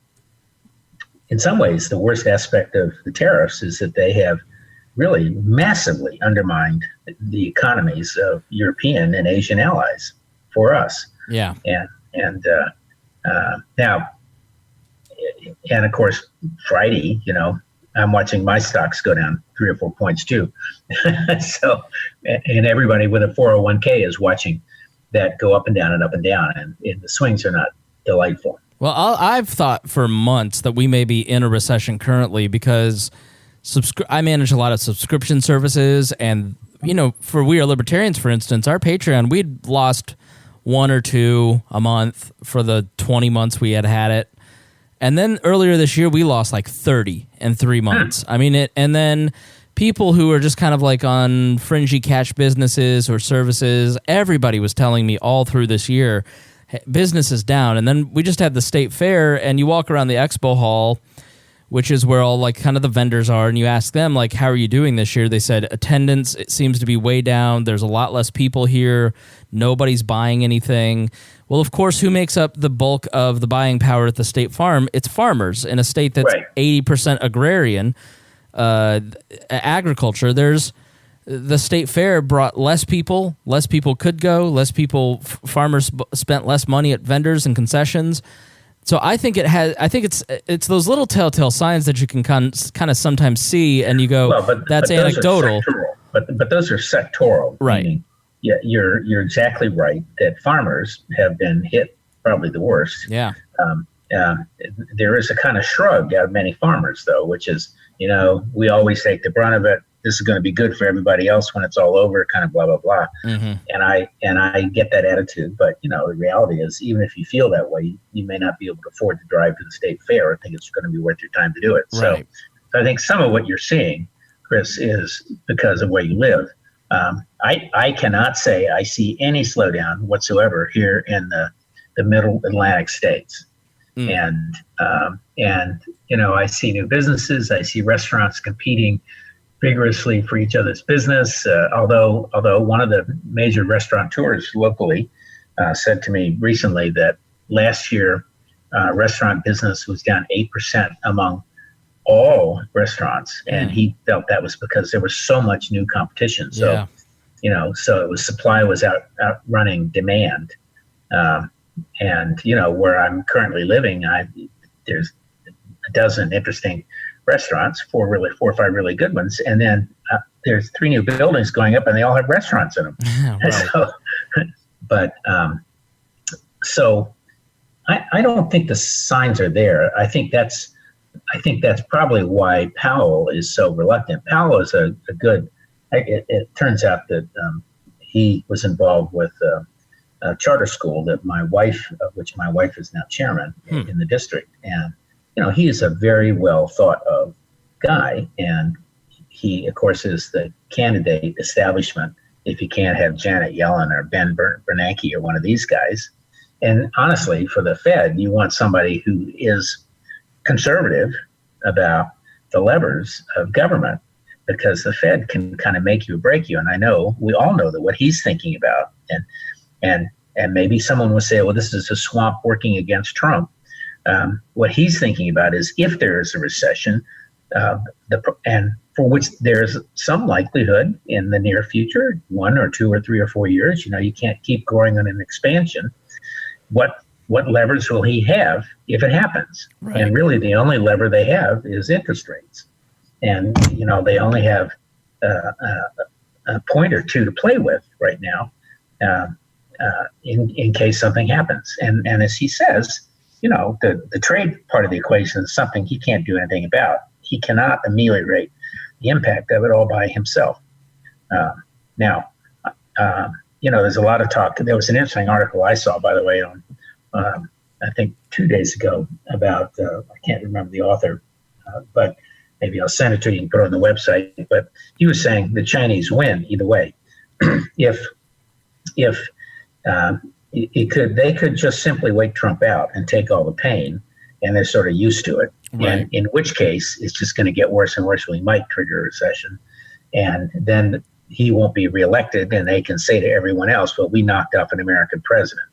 in some ways, the worst aspect of the tariffs is that they have really massively undermined the economies of European and Asian allies for us.
Yeah.
And now, and of course, Friday, I'm watching my stocks go down 3 or 4 points too. So, and everybody with a 401k is watching that go up and down and up and down, and the swings are not delightful.
Well, I've thought for months that we may be in a recession currently because I manage a lot of subscription services, and for We Are Libertarians, for instance, our Patreon, we'd lost 1 or 2 a month for the 20 months we had it. And then earlier this year, we lost like 30 in 3 months. I mean, and then people who are just kind of like on fringy cash businesses or services, everybody was telling me all through this year, hey, business is down. And then we just had the state fair, and you walk around the expo hall, which is where all like kind of the vendors are, and you ask them like, how are you doing this year? They said attendance, it seems to be way down. There's a lot less people here. Nobody's buying anything. Well, of course, who makes up the bulk of the buying power at the state farm? It's farmers in a state that's 80% agrarian, agriculture. There's the state fair brought less people could go, farmers spent less money at vendors and concessions. So I think it's those little telltale signs that you can kind of sometimes see, and you go, that's anecdotal.
But those are sectoral.
Right.
Meaning, yeah, you're exactly right that farmers have been hit probably the worst.
Yeah.
There is a kind of shrug out of many farmers, though, which is, we always take the brunt of it. This is going to be good for everybody else when it's all over, kind of blah, blah, blah. Mm-hmm. And I get that attitude. But, the reality is, even if you feel that way, you may not be able to afford to drive to the state fair or think it's going to be worth your time to do it.
Right.
So I think some of what you're seeing, Chris, is because of where you live. I cannot say I see any slowdown whatsoever here in the middle Atlantic states. And I see new businesses. I see restaurants competing vigorously for each other's business. Although one of the major restaurateurs locally said to me recently that last year restaurant business was down 8% among all restaurants, and he felt that was because there was so much new competition. So, so it was supply was outrunning demand. And where I'm currently living, there's a dozen interesting restaurants, four or five really good ones, and then there's 3 new buildings going up, and they all have restaurants in them. Right. So I don't think the signs are there. I think that's probably why Powell is so reluctant. Powell is a good. It turns out that he was involved with a charter school that which my wife is now chairman in the district, and he is a very well thought of guy, and he of course is the candidate establishment if you can't have Janet Yellen or Ben Bernanke or one of these guys. And honestly, for the Fed, you want somebody who is conservative about the levers of government, because the Fed can kind of make you or break you. And we all know that what he's thinking about, and maybe someone will say, well, this is a swamp working against Trump. What he's thinking about is if there is a recession, and for which there's some likelihood in the near future, 1 or 2 or 3 or 4 years, you can't keep growing on an expansion. What levers will he have if it happens? Right. And really the only lever they have is interest rates. And, they only have a point or two to play with right now in case something happens. And as he says, the trade part of the equation is something he can't do anything about. He cannot ameliorate the impact of it all by himself. Now, there's a lot of talk. There was an interesting article I saw, by the way, on I think 2 days ago about, I can't remember the author, but maybe I'll send it to you and put it on the website. But he was saying the Chinese win either way. If they could just simply wait Trump out and take all the pain, and they're sort of used to it. Right. And in which case, it's just going to get worse and worse. We might trigger a recession, and then he won't be reelected, and they can say to everyone else, well, we knocked off an American president.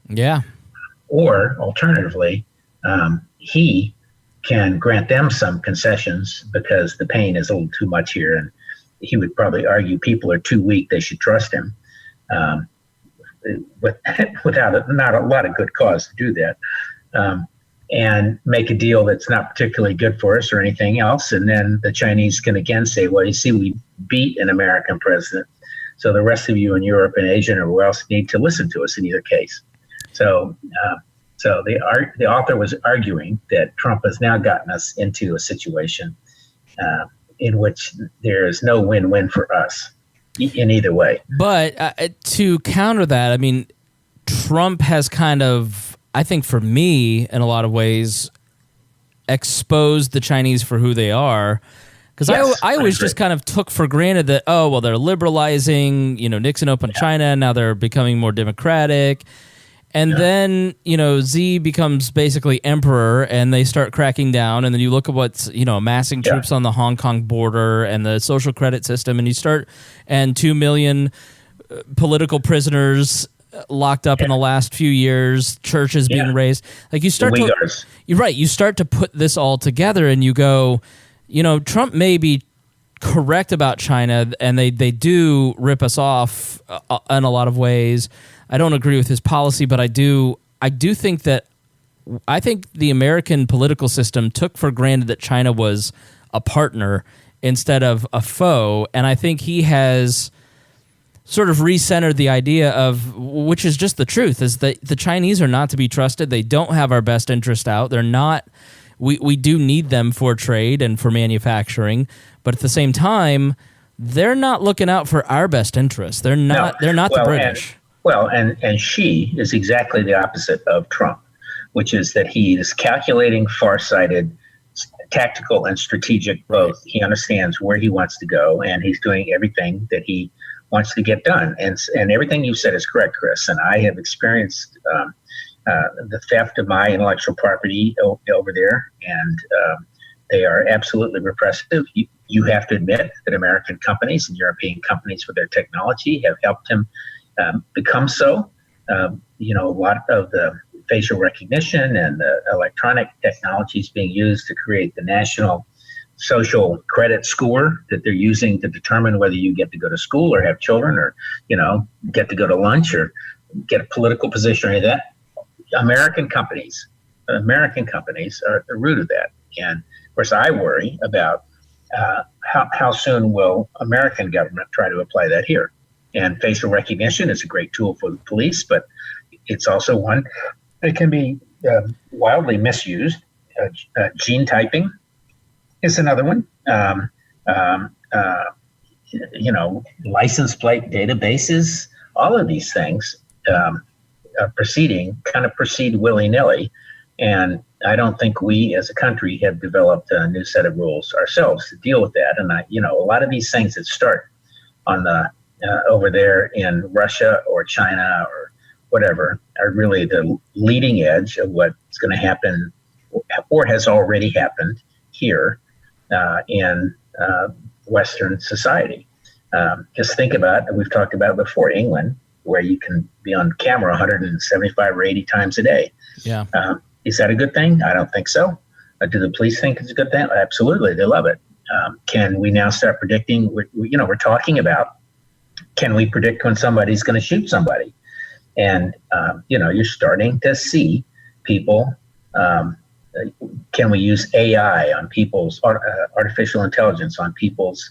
Yeah. Or alternatively, he can grant them some concessions because the pain is a little too much here, and he would probably argue people are too weak, they should trust him, without not a lot of good cause to do that. And make a deal that's not particularly good for us or anything else. And then the Chinese can again say, well, you see, we beat an American president, so the rest of you in Europe and Asia and everywhere else need to listen to us in either case. So the author was arguing that Trump has now gotten us into a situation in which there is no win-win for us in either way.
But to counter that, I mean, Trump has kind of, I think for me, in a lot of ways, exposed the Chinese for who they are. Because I always just kind of took for granted that, they're liberalizing, Nixon opened China, and now they're becoming more democratic. And then, Xi becomes basically emperor, and they start cracking down. And then you look at what's, amassing troops on the Hong Kong border and the social credit system, and 2 million political prisoners locked up in the last few years, churches being raised. Like you start you start to put this all together, and you go, Trump may be correct about China, and they do rip us off in a lot of ways. I don't agree with his policy, but I do think that I think the American political system took for granted that China was a partner instead of a foe, and I think he has sort of recentered the idea of, which is just the truth, is that the Chinese are not to be trusted. They don't have our best interest out. They're not. We do need them for trade and for manufacturing, but at the same time, they're not looking out for our best interests. They're not. They're not the British.
And Xi is exactly the opposite of Trump, which is that he is calculating, farsighted, tactical and strategic both. He understands where he wants to go, and he's doing everything that he wants to get done. And everything you said is correct, Chris. And I have experienced the theft of my intellectual property over there, and they are absolutely repressive. You have to admit that American companies and European companies with their technology have helped him become so. a lot of the facial recognition and the electronic technologies being used to create the national social credit score that they're using to determine whether you get to go to school or have children or, get to go to lunch or get a political position or any of that. American companies are the root of that. And of course, I worry about how soon will American government try to apply that here. And facial recognition is a great tool for the police, but it's also one that can be wildly misused. Gene typing is another one. License plate databases, all of these things proceed willy-nilly. And I don't think we as a country have developed a new set of rules ourselves to deal with that. And a lot of these things that start on the over there in Russia or China or whatever are really the leading edge of what's going to happen or has already happened here in Western society. Just think about, we've talked about before, England, where you can be on camera 175 or 80 times a day.
Yeah.
Is that a good thing? I don't think so. Do the police think it's a good thing? Absolutely. They love it. Can we now start predicting? We're talking about, can we predict when somebody's going to shoot somebody? And, you're starting to see people, can we use AI on people's artificial intelligence on people's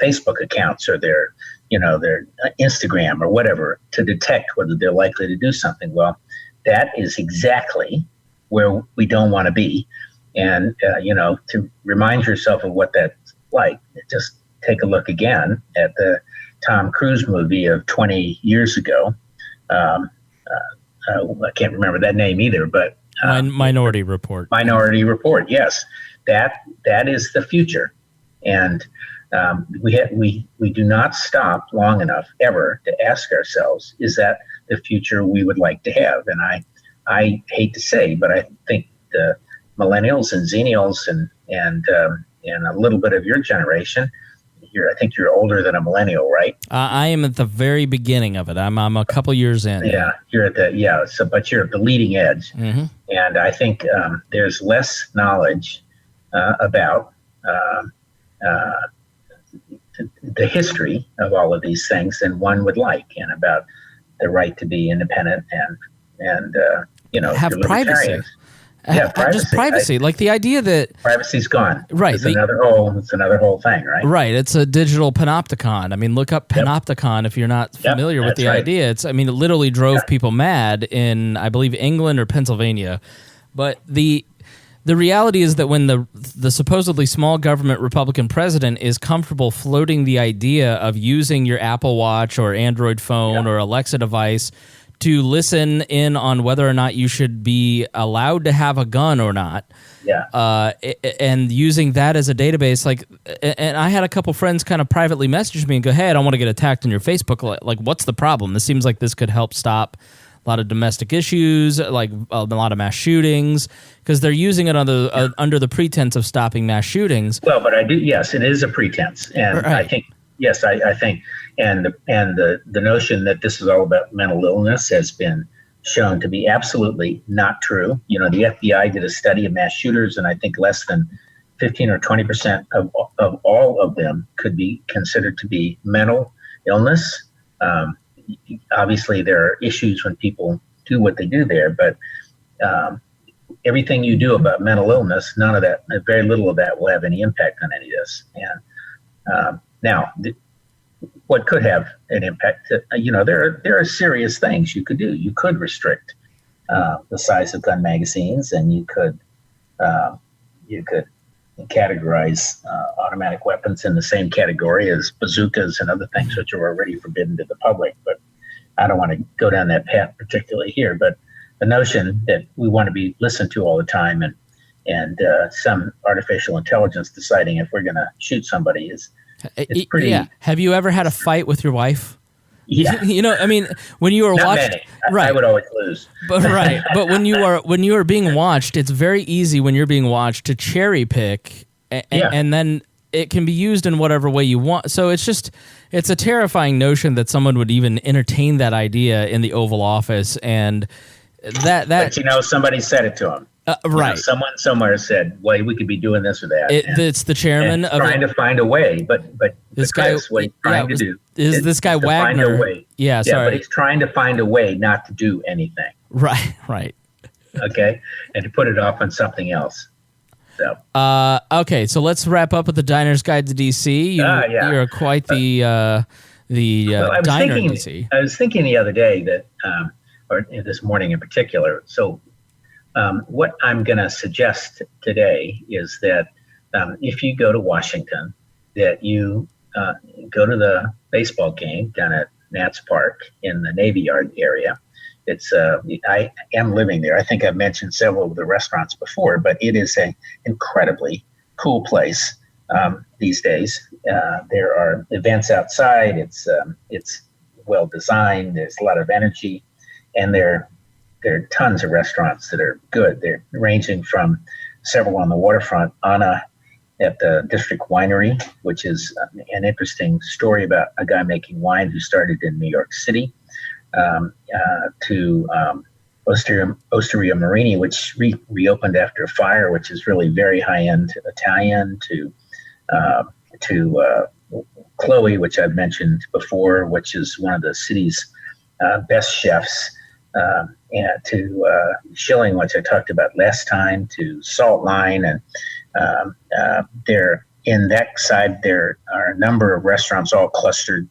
Facebook accounts or their Instagram or whatever to detect whether they're likely to do something? Well, that is exactly where we don't want to be. And, to remind yourself of what that's like, just take a look again at the Tom Cruise movie of 20 years ago. I can't remember that name either, but
Minority Report.
Minority Report. Yes, that is the future, and we do not stop long enough ever to ask ourselves, is that the future we would like to have? And I hate to say, but I think the millennials and zennials and a little bit of your generation. I think you're older than a millennial, right?
I am at the very beginning of it. I'm a couple years in.
Yeah, you're at but you're at the leading edge. Mm-hmm. And I think there's less knowledge about the history of all of these things than one would like, and about the right to be independent and
have privacy.
Yeah, privacy.
Just privacy, like the idea that
privacy's gone.
Right,
it's another whole thing, right?
Right, it's a digital panopticon. I mean, look up panopticon if you're not familiar with the idea. It literally drove people mad in, I believe, England or Pennsylvania. But the reality is that when the supposedly small government Republican president is comfortable floating the idea of using your Apple Watch or Android phone or Alexa device to listen in on whether or not you should be allowed to have a gun or not, and using that as a database, and I had a couple friends kind of privately message me and go, "Hey, I don't want to get attacked on your Facebook. Like, what's the problem? This seems like this could help stop a lot of domestic issues, like a lot of mass shootings, because they're using it under the pretense of stopping mass shootings."
Well, but I do. Yes, it is a pretense, and right. I think. Yes, I think, and the notion that this is all about mental illness has been shown to be absolutely not true. The FBI did a study of mass shooters, and I think less than 15 or 20% of all of them could be considered to be mental illness. Obviously, there are issues when people do what they do there, but everything you do about mental illness, none of that, very little of that will have any impact on any of this. And now, what could have an impact? There are serious things you could do. You could restrict the size of gun magazines, and you could categorize automatic weapons in the same category as bazookas and other things, which are already forbidden to the public. But I don't want to go down that path particularly here. But the notion that we want to be listened to all the time and some artificial intelligence deciding if we're going to shoot somebody is pretty.
Yeah. Have you ever had a fight with your wife?
Yeah.
When you are
watching, right? I would always lose.
But when you are being watched, it's very easy when you're being watched to cherry pick, and then it can be used in whatever way you want. So it's a terrifying notion that someone would even entertain that idea in the Oval Office, and
But somebody said it to him.
Right.
Someone somewhere said, "Well, we could be doing this or that."
It's the chairman of
trying to find a way, but
this guy,
what he's trying to do
is this guy Wagner. Yeah, sorry.
But he's trying to find a way not to do anything.
Right.
Okay, and to put it off on something else. So.
Okay, so let's wrap up with the Diner's Guide to DC. You're quite the diner in DC.
I was thinking the other day that, or this morning in particular. So, what I'm going to suggest today is that if you go to Washington, that you go to the baseball game down at Nats Park in the Navy Yard area. It's I am living there. I think I've mentioned several of the restaurants before, but it is an incredibly cool place these days. There are events outside. It's well designed. There's a lot of energy, and there are tons of restaurants that are good. They're ranging from several on the waterfront. Anna at the District Winery, which is an interesting story about a guy making wine who started in New York City. To Osteria Marini, which reopened after a fire, which is really very high-end Italian, to Chloe, which I've mentioned before, which is one of the city's best chefs, and to Schilling, which I talked about last time, to Salt Line. And there in that side, there are a number of restaurants all clustered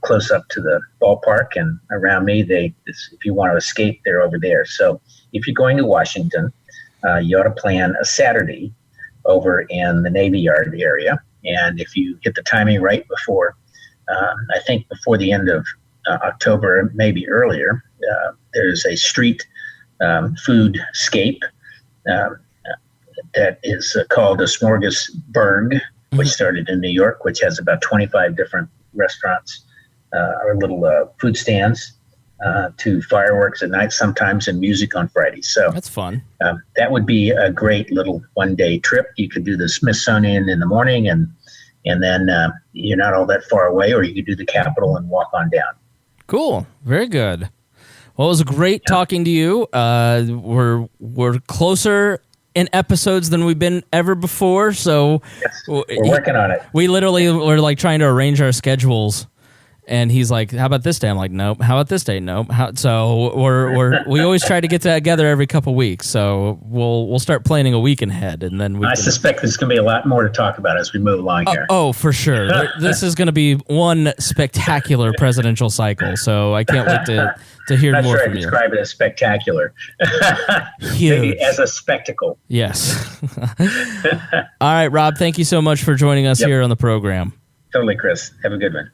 close up to the ballpark, and around me, if you want to escape, they're over there. So if you're going to Washington, you ought to plan a Saturday over in the Navy Yard area. And if you get the timing right before, I think before the end of October, maybe earlier, there's a street foodscape that is called a Smorgasburg, which started in New York, which has about 25 different restaurants or little food stands, to fireworks at night sometimes, and music on Fridays. So
that's fun.
That would be a great little one-day trip. You could do the Smithsonian in the morning, and then you're not all that far away, or you could do the Capitol and walk on down.
Cool. Very good. Well, it was great talking to you. We're closer in episodes than we've been ever before. So
yes, we're working on it.
We literally were like trying to arrange our schedules, and he's like, "How about this day?" I'm like, "Nope." "How about this day?" "Nope." So we always try to get together every couple weeks. So we'll start planning a week ahead, and then I
suspect there's going to be a lot more to talk about as we move along here.
Oh, for sure. This is going to be one spectacular presidential cycle. So I can't wait to hear more from you.
Describe it as spectacular. Maybe as a spectacle.
Yes. All right, Rob, thank you so much for joining us here on the program.
Totally, Chris. Have a good one.